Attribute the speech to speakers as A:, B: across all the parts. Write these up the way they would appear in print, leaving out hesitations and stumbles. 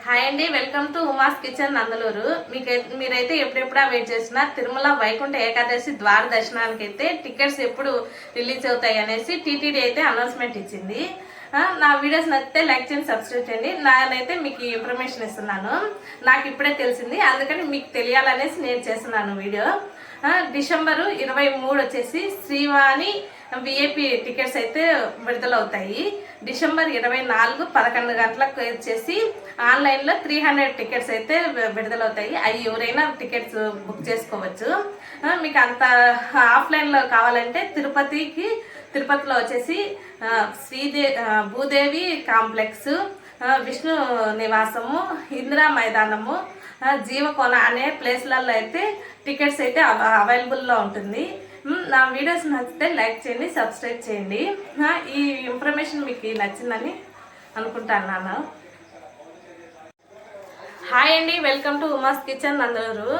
A: Hi అండి, welcome to Uma's kitchen Nandaluru. మీరైతే ఎప్పుడెప్పుడా వెయిట్ చేసిన తిరుమల వైకుంఠ ఏకాదశి ద్వార దర్శనానికి అయితే టికెట్స్ ఎప్పుడు రిలీజ్ అవుతాయి అనేసి టీటీడీ అయితే అనౌన్స్మెంట్ ఇచ్చింది. నా వీడియోస్ నచ్చితే లైక్ చేయండి, సబ్స్క్రైబ్ చేయండి. నేనైతే మీకు ఇన్ఫర్మేషన్ ఇస్తున్నాను. నాకు ఇప్పుడే తెలిసింది, అందుకని మీకు తెలియాలనేసి నేను చేస్తున్నాను వీడియో. డిసెంబరు 23 వచ్చేసి శ్రీవాణి విఐపి టికెట్స్ అయితే విడుదలవుతాయి. డిసెంబర్ 24 11 గంటలకు వచ్చేసి ఆన్లైన్లో 300 టికెట్స్ అయితే విడుదలవుతాయి. అవి ఎవరైనా టికెట్స్ బుక్ చేసుకోవచ్చు. మీకు అంత ఆఫ్లైన్లో కావాలంటే తిరుపతిలో వచ్చేసి భూదేవి కాంప్లెక్స్, విష్ణు నివాసము, ఇందిరా మైదానము, జీవకోన అనే ప్లేస్లలో అయితే టికెట్స్ అయితే అవైలబుల్లో ఉంటుంది. నా వీడియోస్ నచ్చితే లైక్ చేయండి, సబ్స్క్రైబ్ చేయండి. ఈ ఇన్ఫర్మేషన్ మీకు నచ్చిందని అనుకుంటున్నాను. హాయ్ అండి, welcome to Uma's kitchen Nandaluru.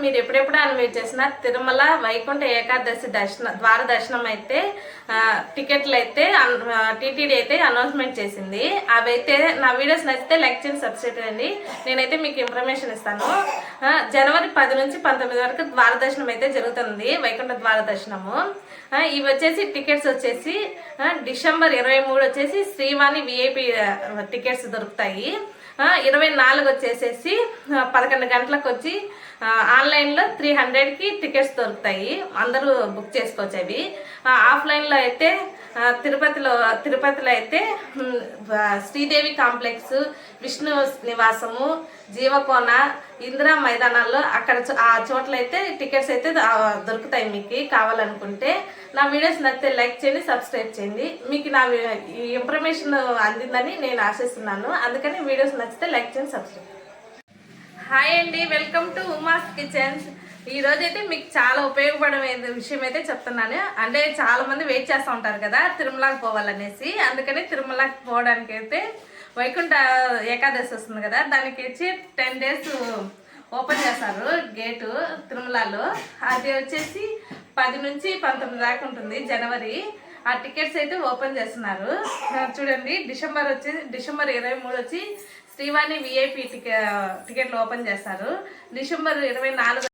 A: మీరు ఎప్పుడెప్పుడు వెయిట్ చేసిన తిరుమల వైకుంఠ ఏకాదశి ద్వార దర్శనం అయితే టికెట్లు అయితే టీటీడీ అయితే అనౌన్స్మెంట్ చేసింది. అవైతే నా వీడియోస్ నచ్చితే లైక్ చేయండి, సబ్స్క్రైబ్ చేయండి. నేనైతే మీకు ఇన్ఫర్మేషన్ ఇస్తాను. జనవరి 10 నుంచి 19 వరకు ద్వార దర్శనం అయితే జరుగుతుంది, వైకుంఠ ద్వార దర్శనము. ఇవి వచ్చేసి టికెట్స్ వచ్చేసి డిసెంబర్ 23 వచ్చేసి శ్రీవాణి విఐపి టికెట్స్ దొరుకుతాయి. 24 వచ్చేసేసి 11 గంటలకు వచ్చి ఆన్లైన్లో 300కి టికెట్స్ దొరుకుతాయి. అందరూ బుక్ చేసుకోవచ్చు. అవి ఆఫ్లైన్లో అయితే తిరుపతిలో అయితే శ్రీదేవి కాంప్లెక్స్, విష్ణు నివాసము, జీవకోన, ఇందిరా మైదానాల్లో అక్కడ ఆ చోట్ల అయితే టికెట్స్ అయితే దొరుకుతాయి. మీకు కావాలనుకుంటే నా వీడియోస్ నచ్చితే లైక్ చేయండి, సబ్స్క్రైబ్ చేయండి. మీకు నా ఈ ఇన్ఫర్మేషన్ అందిందని నేను ఆశిస్తున్నాను. అందుకని వీడియోస్ నచ్చితే లైక్ చేయండి, సబ్స్క్రైబ్. హాయ్ అండి, వెల్కమ్ టు ఉమాస్ కిచెన్స్. ఈరోజు అయితే మీకు చాలా ఉపయోగపడే విషయం అయితే చెప్తున్నాను. అంటే చాలా మంది వెయిట్ చేస్తూ ఉంటారు కదా తిరుమలకి పోవాలనేసి. అందుకని తిరుమలకి పోవడానికి అయితే వైకుంఠ ఏకాదశి వస్తుంది కదా, దానికి వచ్చి 10 days ఓపెన్ చేస్తారు గేటు తిరుమలలో. అది వచ్చేసి 10 నుంచి 19 దాకా ఉంటుంది జనవరి. ఆ టికెట్స్ అయితే ఓపెన్ చేస్తున్నారు. చూడండి, డిసెంబర్ 23 వచ్చి శ్రీవాణి విఐపి టికెట్లు ఓపెన్ చేస్తారు. డిసెంబర్ 24